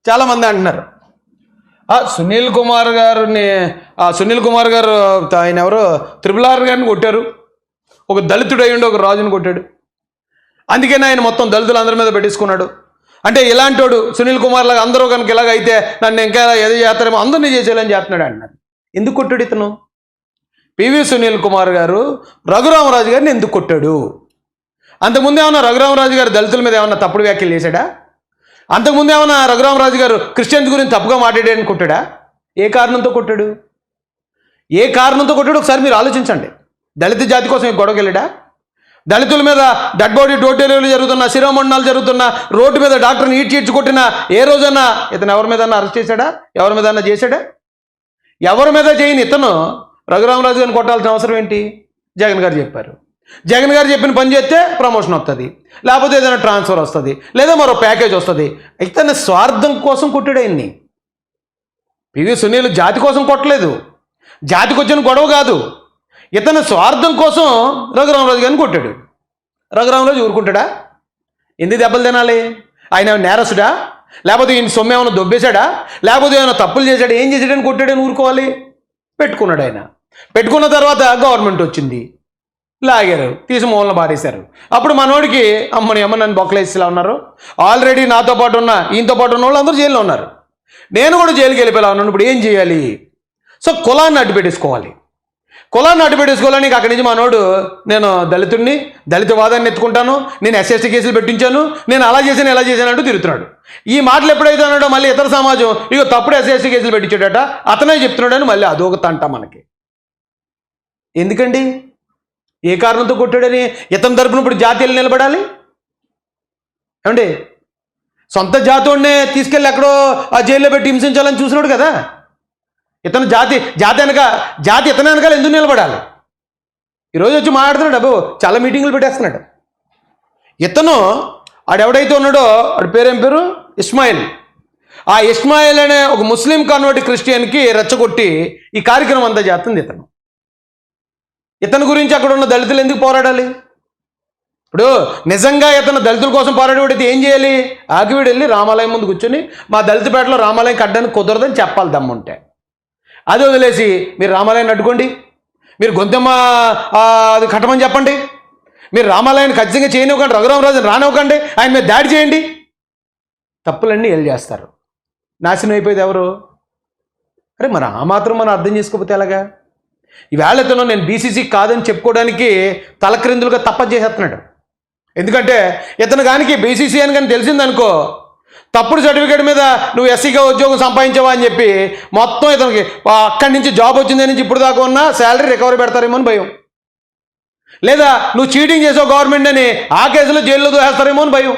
చాలామంది అంటున్నారు సునీల్ కుమార్ గారు ఆయన ఎవరో RRR గారిని కొట్టారు, ఒక దళితుడు అయ్యుండి ఒక రాజుని కొట్టాడు, అందుకని ఆయన మొత్తం దళితులందరి మీద పెట్టేసుకున్నాడు. అంటే ఇలాంటోడు సునీల్ కుమార్ లాగా అందరూ కనుక ఇలాగైతే నన్ను ఇంకా ఏదో చేస్తారేమో, అందరినీ చేసేయాలని చేస్తున్నాడు అంటున్నాడు. ఎందుకు కొట్టాడు ఇతను? పివి సునీల్ కుమార్ గారు రఘురామరాజు గారిని ఎందుకు కొట్టాడు? అంతకుముందు ఏమన్నా రఘురామరాజు గారు దళితుల మీద ఏమన్నా తప్పుడు వ్యాఖ్యలు చేశాడా? అంతకుముందు ఏమన్నా రఘురామరాజు గారు క్రిస్టియన్స్ గురించి తప్పుగా మాట్లాడాడని కొట్టాడా? ఏ కారణంతో కొట్టాడు? ఒకసారి మీరు ఆలోచించండి. దళిత జాతి కోసం గొడవకి వెళ్ళాడా? దళితుల మీద డెడ్ బాడీ డోర్ డెలివరీలు జరుగుతున్నా, శిరోమండనాలు జరుగుతున్నా, రోడ్డు మీద డాక్టర్ని ఈడ్చి కొట్టినా ఏ రోజన్నా ఇతను ఎవరి మీద అరెస్ట్ చేశాడా? ఎవరి మీద చేశాడా? ఎవరి మీద చేయని ఇతను రఘురామరాజు గారిని కొట్టాల్సిన అవసరం ఏంటి? జగన్ గారు చెప్పారు. జగన్ గారు చెప్పిన పని చేస్తే ప్రమోషన్ వస్తుంది, లేకపోతే ఏదైనా ట్రాన్స్ఫర్ వస్తుంది, లేదా మరో ప్యాకేజ్ వస్తుంది. ఇతను స్వార్థం కోసం కొట్టాడు ఆయన్ని. పివి సునీల్ జాతి కోసం కొట్టలేదు, జాతికి వచ్చిన గొడవ కాదు. ఇతను స్వార్థం కోసం రఘురామరాజు గారిని కొట్టాడు. రఘురామరాజు ఊరుకుంటాడా? ఎందుకు దెబ్బలు తినాలి? ఆయన నేరస్తుడా? లేకపోతే ఈయన సొమ్ము ఏమైనా దొబ్బేశాడా? లేకపోతే ఏమైనా తప్పులు చేశాడా? ఏం చేశాడని కొట్టాడని ఊరుకోవాలి? పెట్టుకున్నాడు ఆయన. పెట్టుకున్న తర్వాత గవర్నమెంట్ వచ్చింది, లాగారు, తీసి మూలన పారేశారు. అప్పుడు మనోడికి అమ్మని నన్ను బొక్కలేసిలా ఉన్నారు. ఆల్రెడీ నాతో పాటు ఈయనతో పాటు ఉన్న వాళ్ళు అందరూ జైల్లో ఉన్నారు, నేను కూడా జైలుకి వెళ్ళిపోయేలా ఉన్నాను. ఇప్పుడు ఏం చేయాలి? సో కులాన్ని అడ్డు పెట్టేసుకోవాలి. అక్కడి నుంచి మనోడు నేను దళితుడిని, దళితవాదాన్ని ఎత్తుకుంటాను, నేను SST కేసులు పెట్టించాను, నేను అలా చేశాను ఇలా చేశాను అంటూ తిరుగుతున్నాడు. ఈ మాటలు ఎప్పుడైతే అన్నాడో మళ్ళీ ఇతర సమాజం ఇక తప్పుడు SST కేసులు పెట్టించాడట, అతనే చెప్తున్నాడని మళ్ళీ అదొక తంట మనకి. ఎందుకండి? ఏ కారణంతో కొట్టాడని ఇతని తరపున ఇప్పుడు జాతీయులు నిలబడాలి? ఏమండి, సొంత జాతోడినే తీసుకెళ్ళి ఎక్కడో ఆ జైల్లో పెట్టి హింసించాలని చూసినాడు కదా. ఇతను జాతి ఇతని వెనకాల ఎందుకు నిలబడాలి? ఈరోజు వచ్చి మాట్లాడుతున్నాడు, అబ్బో చాలా మీటింగులు పెట్టేస్తున్నాడు. ఇతను ఆడెవడైతే ఉన్నాడో ఆడి పేరేం పేరు? ఇస్మాయిల్. ఆ ఇస్మాయిల్ అనే ఒక ముస్లిం కన్వర్ట్ క్రిస్టియన్కి రెచ్చగొట్టి ఈ కార్యక్రమం అంతా చేస్తుంది ఇతని గురించి అక్కడ ఉన్న దళితులు ఎందుకు పోరాడాలి? ఇప్పుడు నిజంగా ఇతను దళితుల కోసం పోరాడేవాడైతే ఏం చేయాలి? ఆగివీడు వెళ్ళి రామాలయం ముందు కూర్చొని మా దళితపేటలో రామాలయం కట్టడానికి కుదరదని చెప్పాలి దమ్ముంటే. అది వదిలేసి మీరు రామాలయాన్ని అడ్డుకోండి, మీరు గొంతెమ్మ అది కట్టమని చెప్పండి, మీరు రామాలయాన్ని ఖచ్చితంగా చేయనివ్వకండి, రఘురామరాజుని రానివ్వకండి, ఆయన మీద దాడి చేయండి. తప్పులన్నీ వీళ్ళు చేస్తారు. నాశనం అయిపోయేది ఎవరు? అరే మరి ఆ మాత్రం మనం అర్థం చేసుకోకపోతే ఎలాగా? ఈవేళ ఇతను నేను BCC కాదని చెప్పుకోవడానికి తలక్రిందులుగా తప్ప చేసేస్తున్నాడు. ఎందుకంటే ఇతను కానీ BCC అని కానీ తెలిసిందనుకో, తప్పుడు సర్టిఫికేట్ మీద నువ్వు SCగా ఉద్యోగం సంపాదించావా అని చెప్పి మొత్తం ఇతనికి అక్కడి నుంచి జాబ్ వచ్చిందని నుంచి ఇప్పుడు దాకా ఉన్న శాలరీ రికవరీ పెడతారేమో అని భయం, లేదా నువ్వు చీటింగ్ చేసావు గవర్నమెంట్ అని ఆ కేసులో జైల్లో దోహేస్తారేమో అని భయం.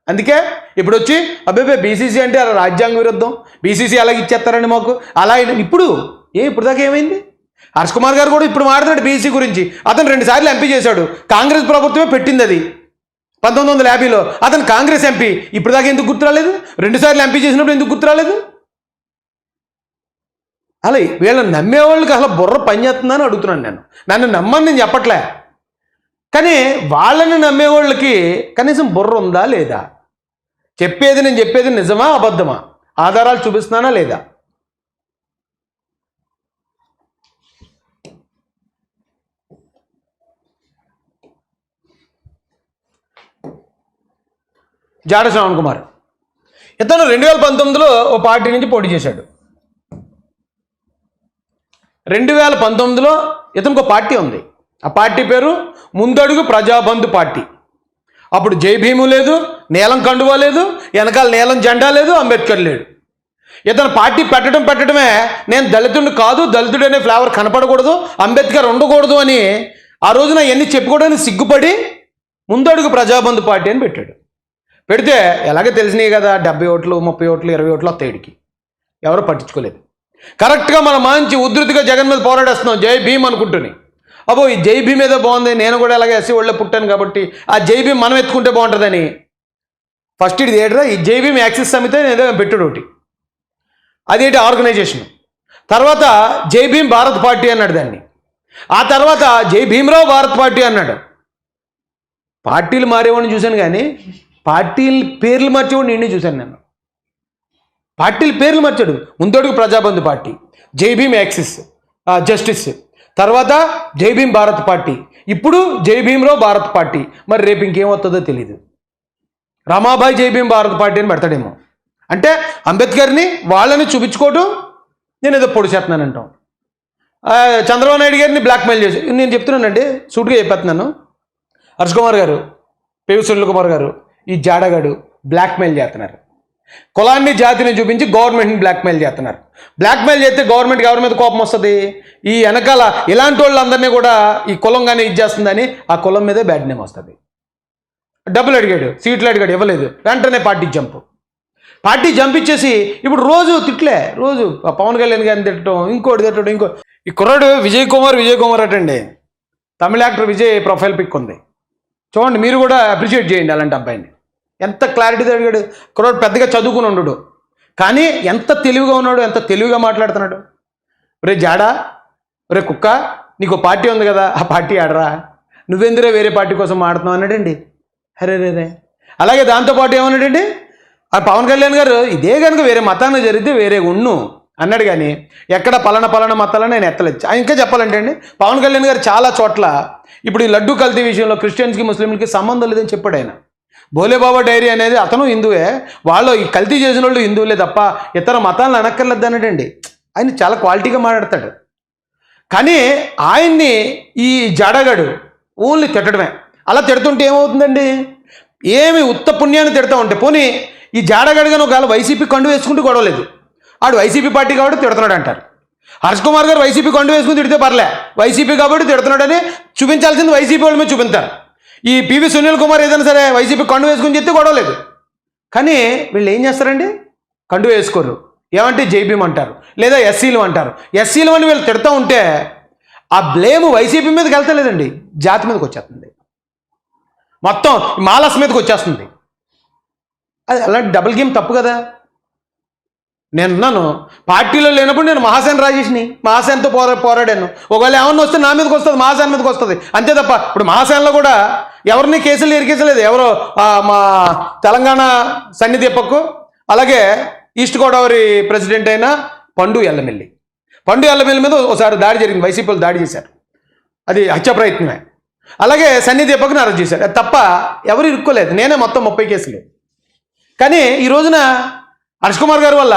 అందుకే ఇప్పుడు వచ్చి అబ్బాయి BCC అంటే అలా రాజ్యాంగ విరుద్ధం, BCC అలాగే ఇచ్చేస్తారండి మాకు అలా. ఇప్పుడు దాకా ఏమైంది? హర్ష్ కుమార్ గారు కూడా ఇప్పుడు మాట్లాడాడు BCC గురించి. అతను 2 సార్లు ఎంపీ చేశాడు, కాంగ్రెస్ ప్రభుత్వమే పెట్టింది అది 1950లో. అతను కాంగ్రెస్ ఎంపీ, ఇప్పుడు దాకా ఎందుకు గుర్తురాలేదు? 2 సార్లు ఎంపీ చేసినప్పుడు ఎందుకు గుర్తురాలేదు? అలా వీళ్ళని నమ్మేవాళ్ళకి అసలు బుర్ర పనిచేస్తుందని అడుగుతున్నాను నేను. నన్ను నమ్మని నేను చెప్పట్లే, కానీ వాళ్ళని నమ్మేవాళ్ళకి కనీసం బుర్ర ఉందా లేదా? నేను చెప్పేది నిజమా అబద్ధమా? ఆధారాలు చూపిస్తున్నానా లేదా? జాడ శ్రవణ్ కుమార్ ఇతను 2019లో ఓ పార్టీ నుంచి పోటీ చేశాడు. 2019లో ఇతనికి ఒక పార్టీ ఉంది, ఆ పార్టీ పేరు ముందడుగు ప్రజాబంధు పార్టీ. అప్పుడు జై భీము లేదు, నీలం కండువా లేదు, వెనకాల నీలం జెండా లేదు, అంబేద్కర్ లేడు. ఇతను పార్టీ పెట్టడమే నేను దళితుడిని కాదు, దళితుడు అనే ఫ్లేవర్ కనపడకూడదు, అంబేద్కర్ ఉండకూడదు అని ఆ రోజున ఎన్ని చెప్పుకోవడానికి సిగ్గుపడి ముందడుగు ప్రజాబంధు పార్టీ అని పెట్టాడు. పెడితే ఎలాగే తెలిసినాయి కదా, 70 ఓట్లు 30 ఓట్లు 20 ఓట్లు వస్తాయిడికి. ఎవరు పట్టించుకోలేదు. కరెక్ట్గా మనం మంచి ఉధృతిగా జగన్ మీద పోరాడేస్తున్నాం జై భీమ్ అనుకుంటుని. అబ్బో ఈ జై భీమ్ ఏదో బాగుంది, నేను కూడా అలాగే SC వాళ్ళే పుట్టాను కాబట్టి ఆ జై భీమ్ మనం ఎత్తుకుంటే బాగుంటుందని ఫస్ట్ ఇది ఏడ్రా ఈ జై భీమ్ యాక్సిస్ సమితి ఏదో పెట్టాడు ఒకటి, అదేంటి ఆర్గనైజేషన్. తర్వాత జై భీమ్ భారత్ పార్టీ అన్నాడు దాన్ని, ఆ తర్వాత జై భీమరావు భారత్ పార్టీ అన్నాడు. పార్టీలు మారేవాడిని చూశాను కానీ పార్టీల పేర్లు మార్చేవాడిని నిన్నే చూశాను నేను. పార్టీల పేర్లు మార్చాడు. ముందడుగు ప్రజాబంధు పార్టీ, జై భీమ్ యాక్సిస్ జస్టిస్, తర్వాత జై భీమ్ భారత్ పార్టీ, ఇప్పుడు జై భీమ్రావ్ భారత్ పార్టీ. మరి రేపు ఇంకేమవుతుందో తెలియదు. రమాబాయి జై భీమ్ భారత్ పార్టీ అని పెడతాడేమో. అంటే అంబేద్కర్ని వాళ్ళని చూపించుకోవడం, నేను ఏదో పొడి చేస్తున్నానంటాం. చంద్రబాబు నాయుడు గారిని బ్లాక్మెయిల్ చేసి, నేను చెప్తున్నానండి, సూటుగా చెప్పేస్తున్నాను. హర్ష్ కుమార్ గారు, పివి సునీల్ కుమార్ గారు, ఈ జాడగాడు బ్లాక్మెయిల్ చేస్తున్నారు. కులాన్ని జాతిని చూపించి గవర్నమెంట్ని బ్లాక్మెయిల్ చేస్తున్నారు. బ్లాక్మెయిల్ చేస్తే గవర్నమెంట్కి ఎవరి మీద కోపం వస్తుంది? ఈ వెనకాల ఇలాంటి వాళ్ళందరినీ కూడా ఈ కులం కానీ ఇచ్చేస్తుందని ఆ కులం మీదే బ్యాడ్ నేమ్ వస్తుంది. డబ్బులు అడిగాడు, సీట్లు అడిగాడు, ఇవ్వలేదు, వెంటనే పార్టీ జంప్ ఇచ్చేసి ఇప్పుడు రోజు తిట్లే, రోజు పవన్ కళ్యాణ్ గారిని తిట్టడం, ఇంకోటి. ఈ కుర్రాడు విజయ్ కుమార్ అటండి, తమిళ యాక్టర్ విజయ్ ప్రొఫైల్ పిక్ ఉంది, చూడండి. మీరు కూడా అప్రిషియేట్ చేయండి అలాంటి అబ్బాయిని. ఎంత క్లారిటీతో అడిగాడు. కుర్రాడు పెద్దగా చదువుకుని ఉండడు, కానీ ఎంత తెలివిగా ఉన్నాడు, ఎంత తెలివిగా మాట్లాడుతున్నాడు. రే జాడా, రే కుక్క, నీకు పార్టీ ఉంది కదా, ఆ పార్టీ ఆడరా, నువ్వెందురే వేరే పార్టీ కోసం ఆడుతున్నావు అన్నాడండి. రే. అలాగే దాంతోపాటు ఏమన్నాడండి, ఆ పవన్ కళ్యాణ్ గారు ఇదే కనుక వేరే మతాన్ని జరిగితే వేరే ఉన్ను అన్నాడు. కానీ ఎక్కడ పలానా మతాలను నేను ఎత్తలేదు. ఇంకా చెప్పాలంటే అండి, పవన్ కళ్యాణ్ గారు చాలా చోట్ల ఇప్పుడు ఈ లడ్డు కల్తీ విషయంలో క్రిస్టియన్స్కి ముస్లింలకి సంబంధం లేదని చెప్పాడు ఆయన. భోలేబాబా డైరీ అనేది అతను హిందువే, వాళ్ళు ఈ కల్తీ చేసిన వాళ్ళు హిందువులే తప్ప ఇతర మతాలను అనక్కర్లేదు అన్నాడండి. ఆయన చాలా క్వాలిటీగా మాట్లాడతాడు. కానీ ఆయన్ని ఈ జాడగాడు ఓన్లీ తిట్టడమే. అలా తిడుతుంటే ఏమవుతుందండి, ఏమి ఉత్త పుణ్యాన్ని తిడతా ఉంటే, పోనీ ఈ జాడగాడిగా ఒకవేళ వైసీపీ కండు వేసుకుంటూ గొడవలేదు, ఆడు వైసీపీ పార్టీ కాబట్టి తిడుతున్నాడు అంటారు. హర్ష్ కుమార్ గారు వైసీపీ కండు వేసుకుని తిడితే పర్లే, వైసీపీ కాబట్టి తిడుతున్నాడని చూపించాల్సింది వైసీపీ వాళ్ళ మీద చూపించారు. ఈ పివి సునీల్ కుమార్ ఏదైనా సరే వైసీపీ కండు వేసుకుని చెప్తే గొడవలేదు. కానీ వీళ్ళు ఏం చేస్తారండి, కండు వేసుకోరు, ఏమంటే జై భీమ్ అంటారు, లేదా ఎస్సీలు అంటారు. ఎస్సీలు అని వీళ్ళు తిడతా ఉంటే ఆ బ్లేమ్ వైసీపీ మీదకి వెళ్తలేదండి, జాతి మీదకి వచ్చేస్తుంది, మొత్తం మాలస్ మీదకి వచ్చేస్తుంది. అది అలాంటి డబుల్ గేమ్ తప్పు కదా. నేను అన్నాను, పార్టీలో లేనప్పుడు నేను మహాసేన రాజేష్ని, మహాసేనతో పోరాడాను. ఒకవేళ ఏమన్నా వస్తే నా మీదకి వస్తుంది, మహాసేన మీదకి వస్తుంది, అంతే తప్ప ఇప్పుడు మహాసేనలో కూడా ఎవరిని కేసులు ఇరికించలేదు. ఎవరో మా తెలంగాణ సన్నిధి పక్కు, అలాగే ఈస్ట్ గోదావరి ప్రెసిడెంట్ అయిన పండు ఎల్లమెల్లి మీద ఒకసారి దాడి జరిగింది, వైసీపీ వాళ్ళు దాడి చేశారు, అది హత్య ప్రయత్నమే. అలాగే సన్నిధి పక్కన అరెస్ట్ చేశారు, అది తప్ప ఎవరు ఇరుక్కోలేదు. నేనే మొత్తం 30 కేసులు. కానీ ఈ రోజున హర్ష్ కుమార్ గారి వల్ల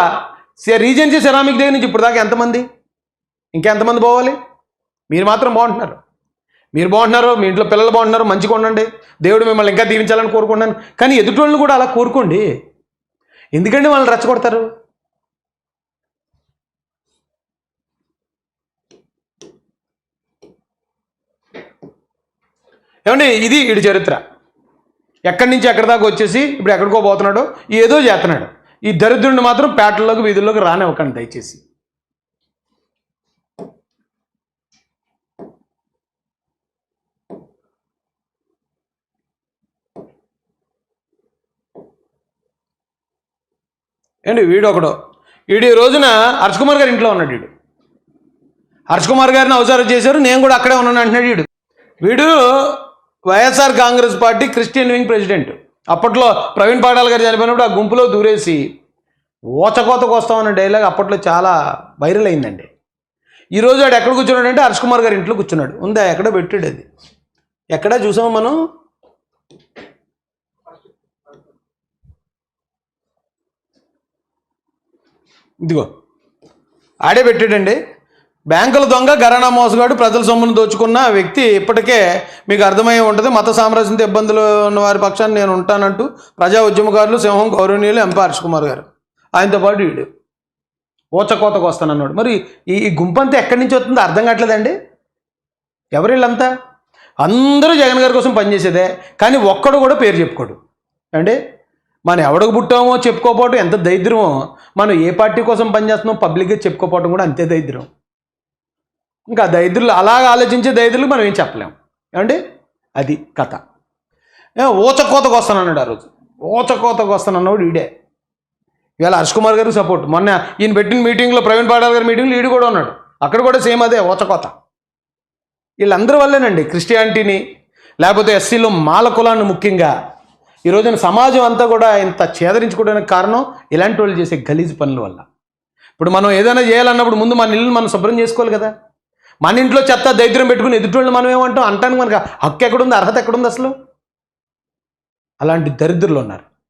రీజెన్సీ సెరామిక్ దగ్గర నుంచి ఇప్పుడు దాకా ఎంతమంది, ఇంకెంతమంది పోవాలి? మీరు మాత్రం బాగుంటున్నారు, మీ ఇంట్లో పిల్లలు బాగుంటున్నారు, మంచిగా ఉండండి, దేవుడు మిమ్మల్ని ఇంకా దీవించాలని కోరుకుంటున్నాను. కానీ ఎదుటోళ్ళని కూడా అలా కోరుకోండి. ఎందుకంటే వాళ్ళని రెచ్చగొడతారు. ఏమండి, ఇది వీడి చరిత్ర. ఎక్కడి నుంచి ఎక్కడి దాకా వచ్చేసి ఇప్పుడు ఎక్కడికో పోతున్నాడు, ఏదో చేస్తున్నాడు. ఈ దరిద్రుడిని మాత్రం పేటల్లోకి వీధుల్లోకి రానివ్వకండి దయచేసి. ఏంటి వీడు ఈ రోజున హర్ష్ కుమార్ గారి ఇంట్లో ఉన్నాడు. హర్ష్ కుమార్ గారిని అవసరం చేశారు, నేను కూడా అక్కడే ఉన్నాను అంటున్నాడు. వీడు YSR Congress party Christian wing president. అప్పట్లో ప్రవీణ్ పాడాల గారు చనిపోయినప్పుడు ఆ గుంపులో దూరేసి ఓచకోతకు వస్తామన్న డైలాగ్ అప్పట్లో చాలా వైరల్ అయిందండి. ఈరోజు వాడు ఎక్కడ కూర్చున్నాడంటే హర్ష్ కుమార్ గారి ఇంట్లో కూర్చున్నాడు. ఉందా, ఎక్కడో పెట్టాడు, అది ఎక్కడా చూసాము మనం. ఇదిగో ఆడే పెట్టాడండి. బ్యాంకుల దొంగ, ఘరానా మోసగాడు, ప్రజల సొమ్మును దోచుకున్న వ్యక్తి ఇప్పటికే మీకు అర్థమయ్యే ఉంటుంది. మత సామ్రాజ్యంతో ఇబ్బందులు ఉన్న వారి పక్షాన్ని నేను ఉంటానంటూ ప్రజా ఉద్యమకారులు సింహం గౌరవనీయులు ఎంపీ హర్ష్ కుమార్ గారు, ఆయనతో పాటు వీడు ఓచకోతకు వస్తానన్నాడు. మరి ఈ గుంపంతా ఎక్కడి నుంచి వస్తుందో అర్థం కావట్లేదండి. ఎవరు వీళ్ళంతా? అందరూ జగన్ గారి కోసం పనిచేసేదే, కానీ ఒక్కడు కూడా పేరు చెప్పుకోడు అండి. మనం ఎవడికి పుట్టామో చెప్పుకోపోవటం ఎంత దరిద్రమో, మనం ఏ పార్టీ కోసం పనిచేస్తున్నామో పబ్లిక్గా చెప్పుకోపోవటం కూడా అంతే దరిద్రం. ఇంకా దరిద్రులు అలాగ ఆలోచించే దరిద్రులకు మనం ఏం చెప్పలేం ఏమండి. అది కథ. ఓచకోతకు వస్తానన్నాడు ఆ రోజు. ఓచకోతకు వస్తానన్నాడు వీడే. ఇవాళ హర్ష్ కుమార్ గారికి సపోర్ట్. మొన్న ఈయన పెట్టిన మీటింగ్లో, ప్రవీణ్ పాడాల గారి మీటింగ్లో ఈడు కూడా ఉన్నాడు. అక్కడ కూడా సేమ్ అదే ఓచకోత. వీళ్ళందరి వల్లేనండి క్రిస్టియానిటీని, లేకపోతే ఎస్సీలో మాల కులాన్ని ముఖ్యంగా ఈ రోజున సమాజం అంతా కూడా ఇంత ఛేదరించుకోవడానికి కారణం ఇలాంటి వాళ్ళు చేసే గలీజు పనుల వల్ల. ఇప్పుడు మనం ఏదైనా చేయాలన్నప్పుడు ముందు మన ఇల్లు మనం శుభ్రం చేసుకోవాలి కదా. మన ఇంట్లో చెత్త దరిద్రం పెట్టుకుని ఎదుటోళ్ళు మనం ఏమంటాం అంటానికి మనకు హక్కు ఎక్కడుంది, అర్హత ఎక్కడుంది అసలు? అలాంటి దరిద్రులు ఉన్నారు.